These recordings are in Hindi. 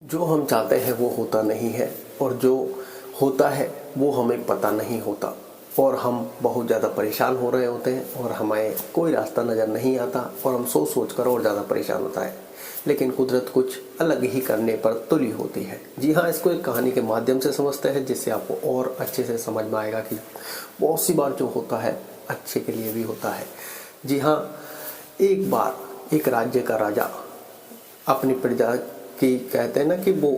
जो हम चाहते हैं वो होता नहीं है और जो होता है वो हमें पता नहीं होता और हम बहुत ज़्यादा परेशान हो रहे होते हैं और हमें कोई रास्ता नज़र नहीं आता और हम सोच सोच कर और ज़्यादा परेशान होता है। लेकिन कुदरत कुछ अलग ही करने पर तुली होती है। जी हाँ, इसको एक कहानी के माध्यम से समझते हैं जिससे आपको और अच्छे से समझ में आएगा कि बहुत सी बार जो होता है अच्छे के लिए भी होता है। जी हाँ, एक बार एक राज्य का राजा अपनी प्रजा की कहते हैं ना कि वो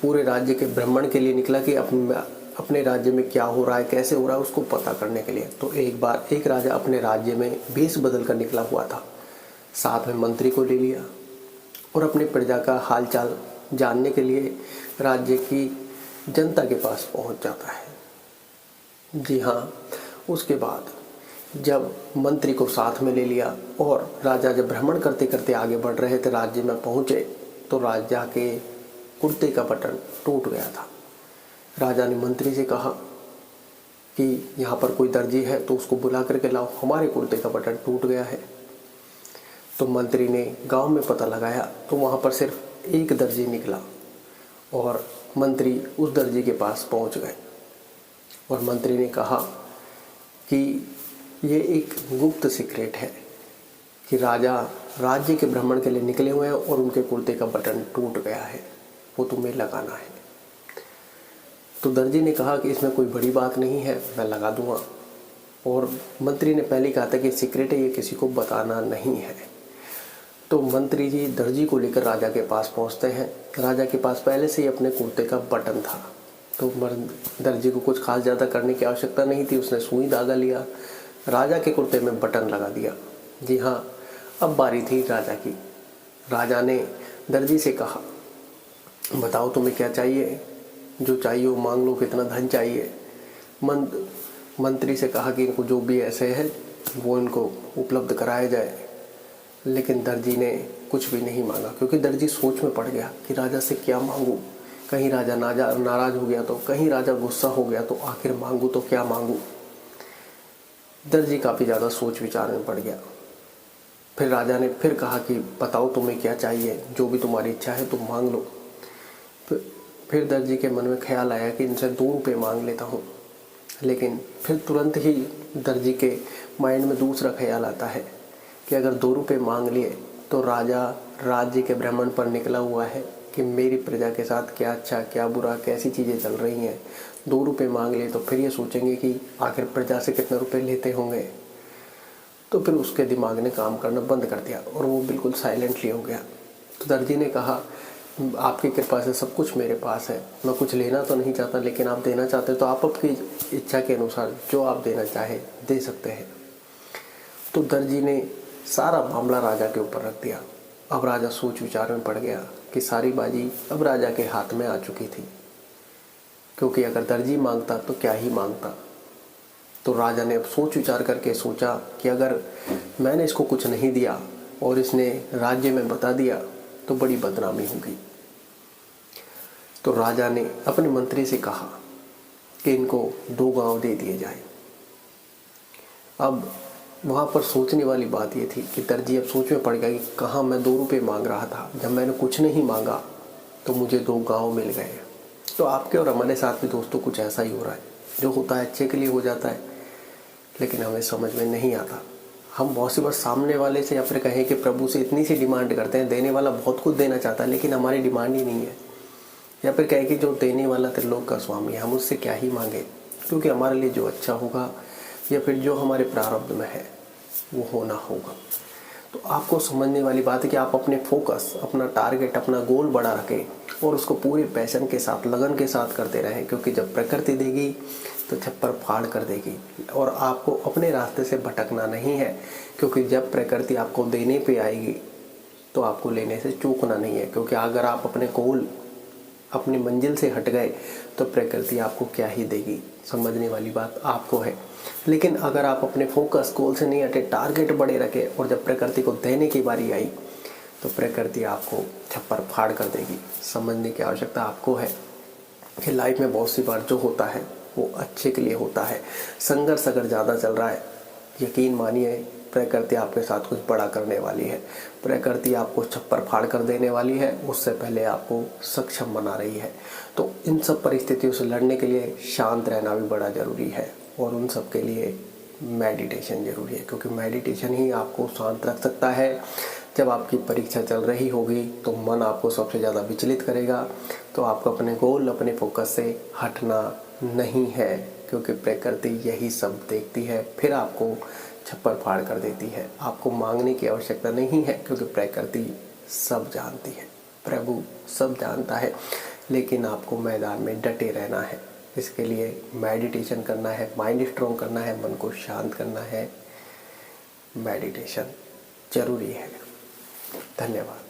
पूरे राज्य के भ्रमण के लिए निकला कि अपने राज्य में क्या हो रहा है, कैसे हो रहा है, उसको पता करने के लिए। तो एक बार एक राजा अपने राज्य में भेष बदल कर निकला हुआ था। साथ में मंत्री को ले लिया और अपनी प्रजा का हालचाल जानने के लिए राज्य की जनता के पास पहुंच जाता है। जी हाँ, उसके बाद जब मंत्री को साथ में ले लिया और राजा जब भ्रमण करते करते आगे बढ़ रहे थे, राज्य में पहुंचे तो राजा के कुर्ते का बटन टूट गया था। राजा ने मंत्री से कहा कि यहाँ पर कोई दर्जी है तो उसको बुला करके लाओ, हमारे कुर्ते का बटन टूट गया है। तो मंत्री ने गांव में पता लगाया तो वहाँ पर सिर्फ एक दर्जी निकला और मंत्री उस दर्जी के पास पहुँच गए और मंत्री ने कहा कि ये एक गुप्त सीक्रेट है कि राजा राज्य के भ्रमण के लिए निकले हुए हैं और उनके कुर्ते का बटन टूट गया है, वो तुम्हें लगाना है। तो दर्जी ने कहा कि इसमें कोई बड़ी बात नहीं है, मैं लगा दूंगा। और मंत्री ने पहले कहा था कि सीक्रेट है, ये किसी को बताना नहीं है। तो मंत्री जी दर्जी को लेकर राजा के पास पहुंचते हैं। राजा के पास पहले से ही अपने कुर्ते का बटन था तो दर्जी को कुछ खास ज़्यादा करने की आवश्यकता नहीं थी। उसने सुई धागा लिया, राजा के कुर्ते में बटन लगा दिया। जी हाँ, अब बारी थी राजा की। राजा ने दर्जी से कहा, बताओ तुम्हें क्या चाहिए, जो चाहिए वो मांग लो, कितना धन चाहिए। मंत्री से कहा कि इनको जो भी ऐसे है वो इनको उपलब्ध कराया जाए। लेकिन दर्जी ने कुछ भी नहीं मांगा क्योंकि दर्जी सोच में पड़ गया कि राजा से क्या मांगूं, कहीं राजा नाराज हो गया तो, कहीं राजा गुस्सा हो गया तो आखिर मांगूं तो क्या मांगूं। दर्जी काफ़ी ज़्यादा सोच विचार में पड़ गया। फिर राजा ने फिर कहा कि बताओ तुम्हें क्या चाहिए, जो भी तुम्हारी इच्छा है तुम मांग लो। फिर दर्जी के मन में ख्याल आया कि इनसे 2 रुपये मांग लेता हूँ। लेकिन फिर तुरंत ही दर्जी के माइंड में दूसरा ख्याल आता है कि अगर 2 रुपये मांग लिए तो राजा राज्य के भ्रमण पर निकला हुआ है कि मेरी प्रजा के साथ क्या अच्छा क्या बुरा कैसी चीज़ें चल रही हैं। 2 रुपये मांग लिए तो फिर ये सोचेंगे कि आखिर प्रजा से कितने रुपये लेते होंगे। तो फिर उसके दिमाग ने काम करना बंद कर दिया और वो बिल्कुल साइलेंटली हो गया। तो दर्जी ने कहा, आपकी कृपा से सब कुछ मेरे पास है, मैं कुछ लेना तो नहीं चाहता, लेकिन आप देना चाहते तो आप आपकी इच्छा के अनुसार जो आप देना चाहे दे सकते हैं। तो दर्जी ने सारा मामला राजा के ऊपर रख दिया। अब राजा सोच विचार में पड़ गया कि सारी बाजी अब राजा के हाथ में आ चुकी थी, क्योंकि अगर दर्जी मांगता तो क्या ही मांगता। तो राजा ने अब सोच विचार करके सोचा कि अगर मैंने इसको कुछ नहीं दिया और इसने राज्य में बता दिया तो बड़ी बदनामी होगी। तो राजा ने अपने मंत्री से कहा कि इनको 2 गांव दे दिए जाए। अब वहाँ पर सोचने वाली बात ये थी कि दर्जी अब सोच में पड़ गया कि कहाँ मैं 2 रुपये मांग रहा था, जब मैंने कुछ नहीं मांगा तो मुझे 2 गांव मिल गए। तो आपके और हमारे साथ भी दोस्तों कुछ ऐसा ही हो रहा है। जो होता है अच्छे के लिए हो जाता है, लेकिन हमें समझ में नहीं आता। हम बहुत सी बार सामने वाले से या फिर कहें कि प्रभु से इतनी सी डिमांड करते हैं, देने वाला बहुत कुछ देना चाहता है लेकिन हमारी डिमांड ही नहीं है। या फिर कहें कि जो देने वाला त्रिलोक का स्वामी है, हम उससे क्या ही मांगे, क्योंकि हमारे लिए जो अच्छा होगा या फिर जो हमारे प्रारब्ध में है वो होना होगा। तो आपको समझने वाली बात है कि आप अपने फोकस, अपना टारगेट, अपना गोल बड़ा रखें और उसको पूरे पैशन के साथ, लगन के साथ करते रहें, क्योंकि जब प्रकृति देगी तो छप्पर फाड़ कर देगी। और आपको अपने रास्ते से भटकना नहीं है, क्योंकि जब प्रकृति आपको देने पे आएगी तो आपको लेने से चूकना नहीं है। क्योंकि अगर आप अपने गोल, अपनी मंजिल से हट गए तो प्रकृति आपको क्या ही देगी। समझने वाली बात आपको है। लेकिन अगर आप अपने फोकस, गोल से नहीं हटे, टारगेट बड़े रखे और जब प्रकृति को देने की बारी आई तो प्रकृति आपको छप्पर फाड़ कर देगी। समझने की आवश्यकता आपको है कि लाइफ में बहुत सी बार जो होता है वो अच्छे के लिए होता है। संघर्ष अगर ज़्यादा चल रहा है, यकीन मानिए प्रकृति आपके साथ कुछ बड़ा करने वाली है, प्रकृति आपको छप्पर फाड़ कर देने वाली है, उससे पहले आपको सक्षम बना रही है। तो इन सब परिस्थितियों से लड़ने के लिए शांत रहना भी बड़ा ज़रूरी है और उन सब के लिए मेडिटेशन ज़रूरी है, क्योंकि मेडिटेशन ही आपको शांत रख सकता है। जब आपकी परीक्षा चल रही होगी तो मन आपको सबसे ज़्यादा विचलित करेगा, तो आपको अपने गोल, अपने फोकस से हटना नहीं है, क्योंकि प्रकृति यही सब देखती है, फिर आपको छप्पर फाड़ कर देती है। आपको मांगने की आवश्यकता नहीं है, क्योंकि प्रकृति सब जानती है, प्रभु सब जानता है, लेकिन आपको मैदान में डटे रहना है। इसके लिए मेडिटेशन करना है, माइंड स्ट्रॉन्ग करना है, मन को शांत करना है। मेडिटेशन जरूरी है। धन्यवाद।